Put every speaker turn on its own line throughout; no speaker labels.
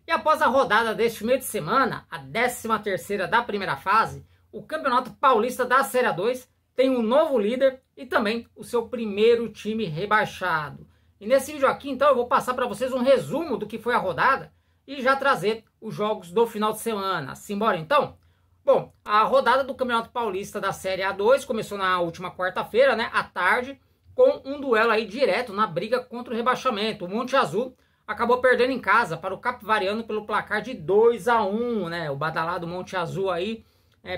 E após a rodada deste meio de semana, a 13ª da primeira fase, o Campeonato Paulista da Série A2 tem um novo líder e também o seu primeiro time rebaixado. E nesse vídeo aqui, então, eu vou passar para vocês um resumo do que foi a rodada e já trazer os jogos do final de semana. Simbora então? Bom, a rodada do Campeonato Paulista da Série A2 começou na última quarta-feira, né, à tarde, com um duelo aí direto na briga contra o rebaixamento. O Monte Azul acabou perdendo em casa para o Capivariano pelo placar de 2-1, né? O badalado Monte Azul aí,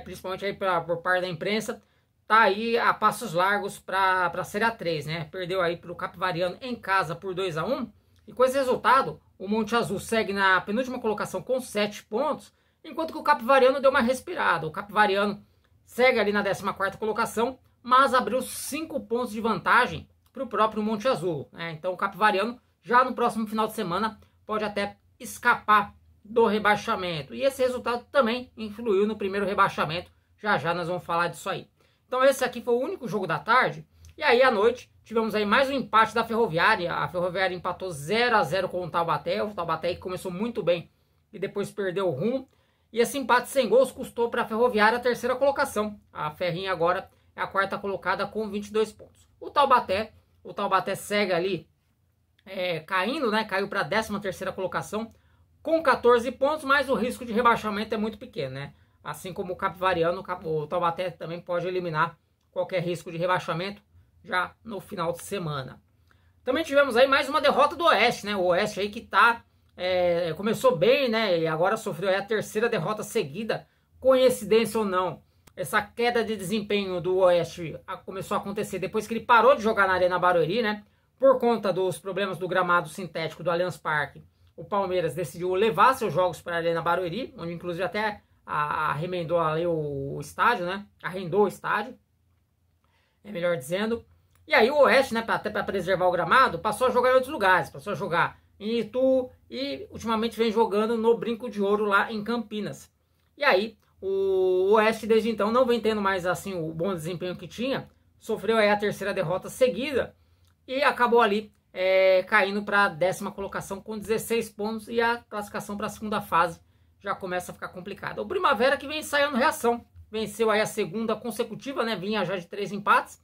principalmente aí por parte da imprensa, tá aí a passos largos para a Série A3, né? Perdeu aí para o Capivariano em casa por 2-1. E com esse resultado, o Monte Azul segue na penúltima colocação com 7 pontos, enquanto que o Capivariano deu uma respirada. O Capivariano segue ali na 14ª colocação, mas abriu 5 pontos de vantagem para o próprio Monte Azul, né? Então o Capivariano já no próximo final de semana pode até escapar do rebaixamento. E esse resultado também influiu no primeiro rebaixamento. Já já nós vamos falar disso aí. Então esse aqui foi o único jogo da tarde. E aí à noite tivemos aí mais um empate da Ferroviária. A Ferroviária empatou 0-0 com o Taubaté. O Taubaté que começou muito bem e depois perdeu o rumo. E esse empate sem gols custou para a Ferroviária a terceira colocação. A Ferrinha agora é a quarta colocada com 22 pontos. O Taubaté segue ali caindo, né? Caiu para a 13ª colocação com 14 pontos, mas o risco de rebaixamento é muito pequeno, né? Assim como o Capivariano, o Taubaté também pode eliminar qualquer risco de rebaixamento já no final de semana. Também tivemos aí mais uma derrota do Oeste, né? O Oeste aí que começou bem, né? E agora sofreu aí a terceira derrota seguida. Coincidência ou não, essa queda de desempenho do Oeste começou a acontecer depois que ele parou de jogar na Arena Barueri, né? Por conta dos problemas do gramado sintético do Allianz Parque, o Palmeiras decidiu levar seus jogos para a Arena Barueri, onde inclusive até arremendou ali o estádio, né? Arrendou o estádio, melhor dizendo. E aí o Oeste, né, até para preservar o gramado, passou a jogar em outros lugares, passou a jogar em Itu e ultimamente vem jogando no Brinco de Ouro lá em Campinas. E aí o Oeste desde então não vem tendo mais assim o bom desempenho que tinha, sofreu aí a terceira derrota seguida e acabou ali caindo para a 10ª colocação com 16 pontos e a classificação para a segunda fase já começa a ficar complicada. O Primavera que vem ensaiando reação, venceu aí a segunda consecutiva, né? Vinha já de 3 empates,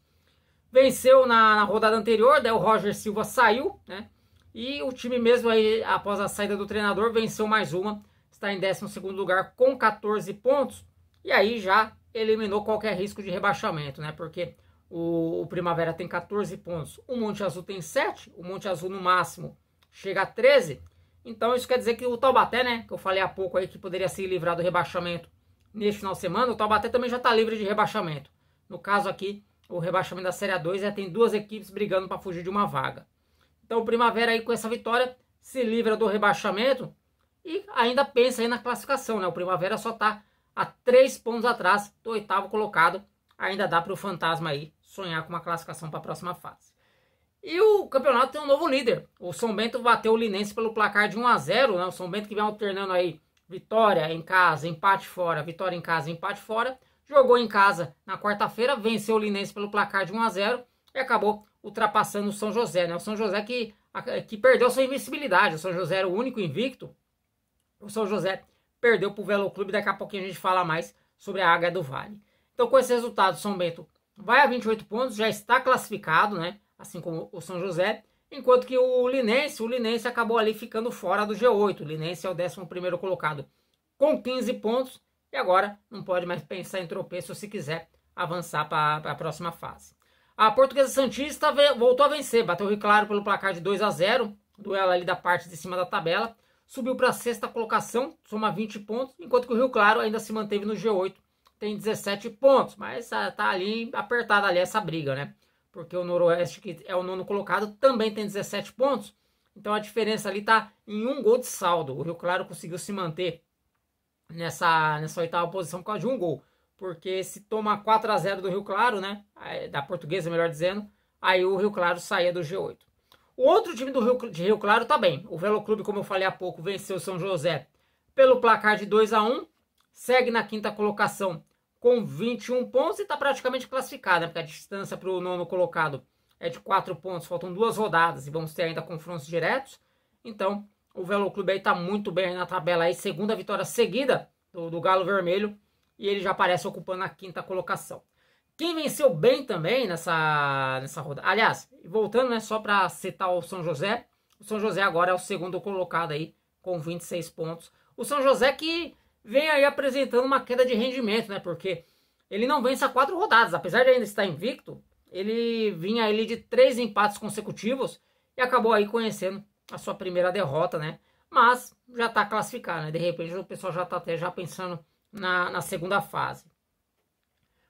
venceu na rodada anterior, daí o Roger Silva saiu, né? E o time mesmo aí, após a saída do treinador, venceu mais uma, está em 12º lugar com 14 pontos e aí já eliminou qualquer risco de rebaixamento, né? Porque o Primavera tem 14 pontos, o Monte Azul tem 7, o Monte Azul no máximo chega a 13, então isso quer dizer que o Taubaté, né, que eu falei há pouco aí que poderia se livrar do rebaixamento neste final de semana, o Taubaté também já está livre de rebaixamento. No caso aqui, o rebaixamento da Série A2 já tem 2 equipes brigando para fugir de uma vaga. Então o Primavera aí com essa vitória se livra do rebaixamento e ainda pensa aí na classificação, né? O Primavera só está a 3 pontos atrás do 8º colocado. Ainda dá para o Fantasma aí sonhar com uma classificação para a próxima fase. E o campeonato tem um novo líder. O São Bento bateu o Linense pelo placar de 1-0, né? O São Bento que vem alternando aí vitória em casa, empate fora, vitória em casa, empate fora. Jogou em casa na quarta-feira, venceu o Linense pelo placar de 1-0 e acabou ultrapassando o São José, né? O São José que perdeu sua invencibilidade. O São José era o único invicto. O São José perdeu para o Velo Clube. Daqui a pouquinho a gente fala mais sobre a Águia do Vale. Então, com esse resultado, o São Bento vai a 28 pontos, já está classificado, né? Assim como o São José, enquanto que o Linense acabou ali ficando fora do G8. O Linense é o 11º colocado com 15 pontos e agora não pode mais pensar em tropeço se quiser avançar para a próxima fase. A Portuguesa Santista voltou a vencer, bateu o Rio Claro pelo placar de 2-0, duelo ali da parte de cima da tabela, subiu para a 6ª colocação, soma 20 pontos, enquanto que o Rio Claro ainda se manteve no G8, tem 17 pontos, mas tá ali apertada ali essa briga, né? Porque o Noroeste, que é o 9º colocado, também tem 17 pontos. Então a diferença ali tá em 1 gol de saldo. O Rio Claro conseguiu se manter nessa 8ª posição por causa de 1 gol. Porque se toma 4-0 do Rio Claro, né? Da Portuguesa, melhor dizendo, aí o Rio Claro saía do G8. O outro time de Rio Claro tá bem. O Velo Clube, como eu falei há pouco, venceu o São José pelo placar de 2-1. Segue na 5ª colocação com 21 pontos e está praticamente classificado, né? Porque a distância para o 9º colocado é de 4 pontos, faltam 2 rodadas e vamos ter ainda confrontos diretos. Então, O Velo Clube aí tá muito bem na tabela aí, segunda vitória seguida do Galo Vermelho, e ele já aparece ocupando a quinta colocação. Quem venceu bem também nessa rodada, aliás, voltando, né, só para citar o São José agora é o segundo colocado aí, com 26 pontos. O São José que vem aí apresentando uma queda de rendimento, né, porque ele não vence há 4 rodadas, apesar de ainda estar invicto, ele vinha ali de 3 empates consecutivos e acabou aí conhecendo a sua primeira derrota, né, mas já está classificado, né, de repente o pessoal já está até já pensando na segunda fase.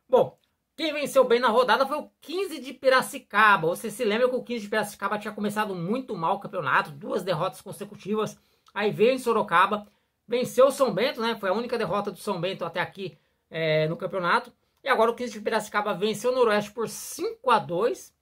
Bom, quem venceu bem na rodada foi o 15 de Piracicaba. Você se lembra que o 15 de Piracicaba tinha começado muito mal o campeonato, 2 derrotas consecutivas. Aí veio em Sorocaba, venceu o São Bento, né? Foi a única derrota do São Bento até aqui no campeonato. E agora o 15 de Piracicaba venceu o Noroeste por 5-2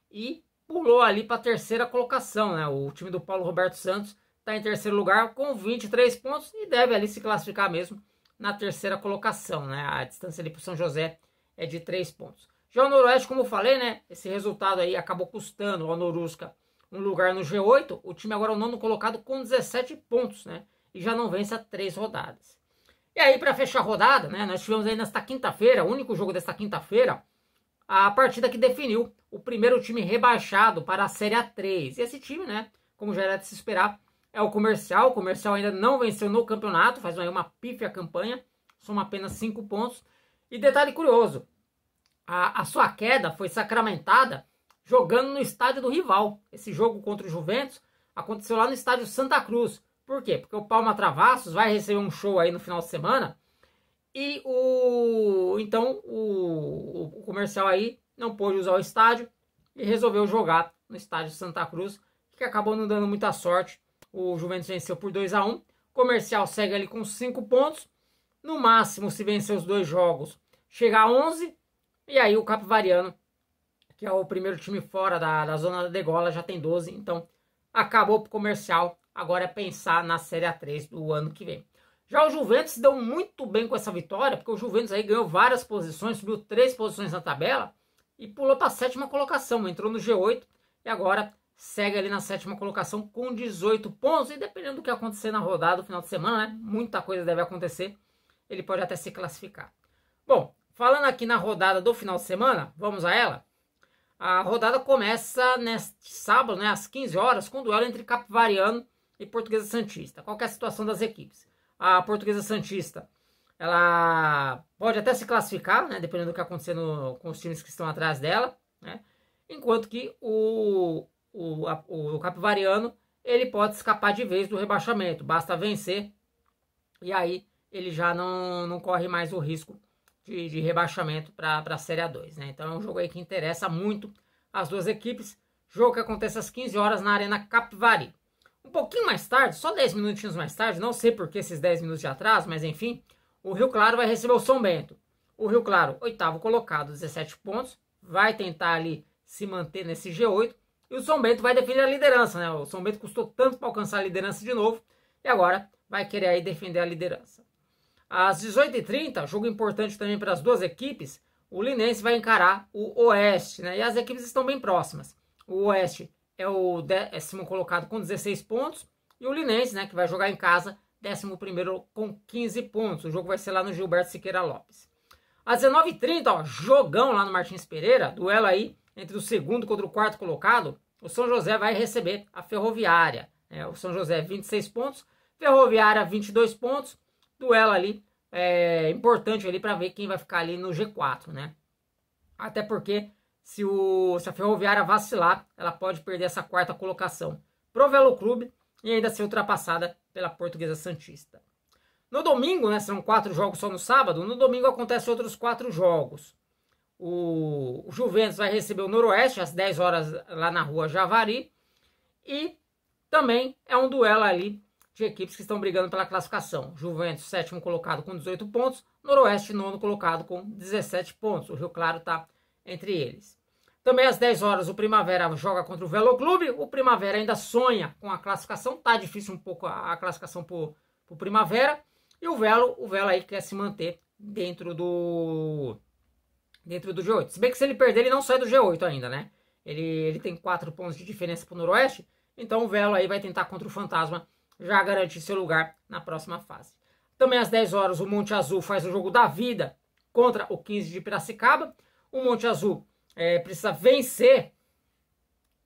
e pulou ali para a terceira colocação, né? O time do Paulo Roberto Santos está em terceiro lugar com 23 pontos e deve ali se classificar mesmo na terceira colocação, né? A distância ali para o São José é de 3 pontos. Já o Noroeste, como eu falei, né? Esse resultado aí acabou custando ao Norusca um lugar no G8. O time agora é o 9º colocado com 17 pontos, né? E já não vence há 3 rodadas. E aí, para fechar a rodada, né? Nós tivemos aí nesta quinta-feira, o único jogo desta quinta-feira, a partida que definiu o primeiro time rebaixado para a Série A3. E esse time, né? Como já era de se esperar, é o Comercial. O Comercial ainda não venceu no campeonato, faz aí uma pífia campanha, soma apenas 5 pontos. E detalhe curioso, a sua queda foi sacramentada jogando no estádio do rival. Esse jogo contra o Juventus aconteceu lá no estádio Santa Cruz. Por quê? Porque o Palma Travassos vai receber um show aí no final de semana e o Comercial aí não pôde usar o estádio e resolveu jogar no estádio Santa Cruz, que acabou não dando muita sorte. O Juventus venceu por 2-1. Comercial segue ali com 5 pontos. No máximo, se vencer os 2 jogos, chega a 11. E aí o Capivariano, que é o primeiro time fora da zona da degola, já tem 12. Então, acabou pro Comercial. Agora é pensar na Série A3 do ano que vem. Já o Juventus deu muito bem com essa vitória, porque o Juventus aí ganhou várias posições, subiu 3 posições na tabela e pulou para a 7ª colocação. Entrou no G8 e agora segue ali na 7ª colocação com 18 pontos. E dependendo do que acontecer na rodada do final de semana, né? Muita coisa deve acontecer. Ele pode até se classificar. Bom, falando aqui na rodada do final de semana, vamos a ela. A rodada começa neste sábado, né, às 15 horas, com o duelo entre Capivariano e Portuguesa Santista. Qual que é a situação das equipes? A Portuguesa Santista, ela pode até se classificar, né, dependendo do que acontecer com os times que estão atrás dela, né, enquanto que o Capivariano, ele pode escapar de vez do rebaixamento, basta vencer, e aí ele já não corre mais o risco de rebaixamento para a Série A2, né? Então é um jogo aí que interessa muito as duas equipes. Jogo que acontece às 15 horas na Arena Capivari. Um pouquinho mais tarde, só 10 minutinhos mais tarde, não sei por que esses 10 minutos de atraso, mas enfim, o Rio Claro vai receber o São Bento. O Rio Claro, 8º colocado, 17 pontos, vai tentar ali se manter nesse G8, e o São Bento vai defender a liderança, né? O São Bento custou tanto para alcançar a liderança de novo, e agora vai querer aí defender a liderança. Às 18h30, jogo importante também para as duas equipes, o Linense vai encarar o Oeste, né? E as equipes estão bem próximas. O Oeste é o 10º colocado com 16 pontos, e o Linense, né, que vai jogar em casa, 11º com 15 pontos. O jogo vai ser lá no Gilberto Siqueira Lopes. Às 19h30, ó, jogão lá no Martins Pereira, duelo aí entre o 2º contra o 4º colocado. O São José vai receber a Ferroviária. O São José 26 pontos, Ferroviária 22 pontos. Duelo ali importante ali para ver quem vai ficar ali no G4, né? Até porque se a Ferroviária vacilar, ela pode perder essa 4ª colocação pro Velo Clube e ainda ser ultrapassada pela Portuguesa Santista. No domingo, né, são 4 jogos só no sábado, no domingo acontecem outros 4 jogos. O Juventus vai receber o Noroeste às 10 horas lá na rua Javari, e também é um duelo ali de equipes que estão brigando pela classificação. Juventus, 7º colocado com 18 pontos, Noroeste, 9º colocado com 17 pontos. O Rio Claro está entre eles. Também às 10 horas o Primavera joga contra o Velo Clube. O Primavera ainda sonha com a classificação. Tá difícil um pouco a classificação pro Primavera. E o Velo aí quer se manter dentro do G8. Se bem que se ele perder, ele não sai do G8 ainda, né? Ele tem 4 pontos de diferença pro Noroeste. Então o Velo aí vai tentar contra o Fantasma já garantir seu lugar na próxima fase. Também às 10 horas o Monte Azul faz o jogo da vida contra o 15 de Piracicaba. O Monte Azul precisa vencer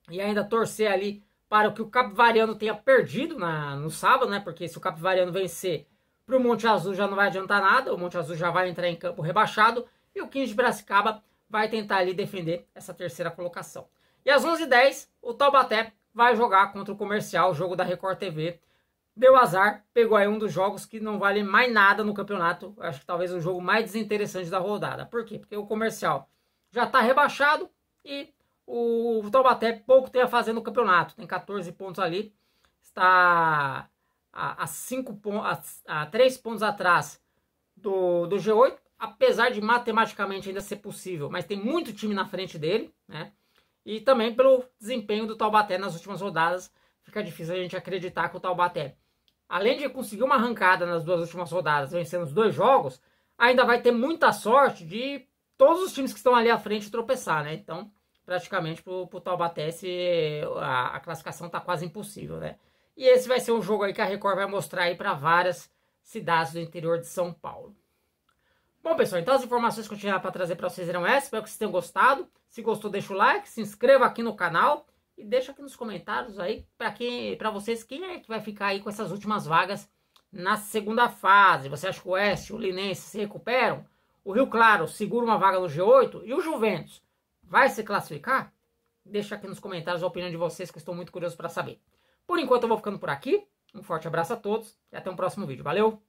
e ainda torcer ali para que o Capivariano tenha perdido no sábado, né? Porque se o Capivariano vencer, para o Monte Azul já não vai adiantar nada. O Monte Azul já vai entrar em campo rebaixado e o 15 de Piracicaba vai tentar ali defender essa terceira colocação. E às 11h10 o Taubaté vai jogar contra o Comercial, jogo da Record TV. Deu azar, pegou aí um dos jogos que não vale mais nada no campeonato. Acho que talvez o jogo mais desinteressante da rodada. Por quê? Porque o Comercial já está rebaixado e o Taubaté pouco tem a fazer no campeonato. Tem 14 pontos ali. Está a 3 pontos atrás do G8. Apesar de matematicamente ainda ser possível. Mas tem muito time na frente dele, né? E também pelo desempenho do Taubaté nas últimas rodadas. Fica difícil a gente acreditar que o Taubaté, além de conseguir uma arrancada nas 2 últimas rodadas, vencendo os 2 jogos, ainda vai ter muita sorte de todos os times que estão ali à frente tropeçar, né? Então, praticamente pro Taubaté a classificação está quase impossível, né? E esse vai ser um jogo aí que a Record vai mostrar aí para várias cidades do interior de São Paulo. Bom, pessoal, então as informações que eu tinha para trazer para vocês eram essas. Espero que vocês tenham gostado. Se gostou, deixa o like, se inscreva aqui no canal. E deixa aqui nos comentários aí para vocês quem é que vai ficar aí com essas últimas vagas na segunda fase. Você acha que o Oeste, o Linense se recuperam? O Rio Claro segura uma vaga no G8? E o Juventus vai se classificar? Deixa aqui nos comentários a opinião de vocês que eu estou muito curioso para saber. Por enquanto eu vou ficando por aqui. Um forte abraço a todos e até um próximo vídeo. Valeu!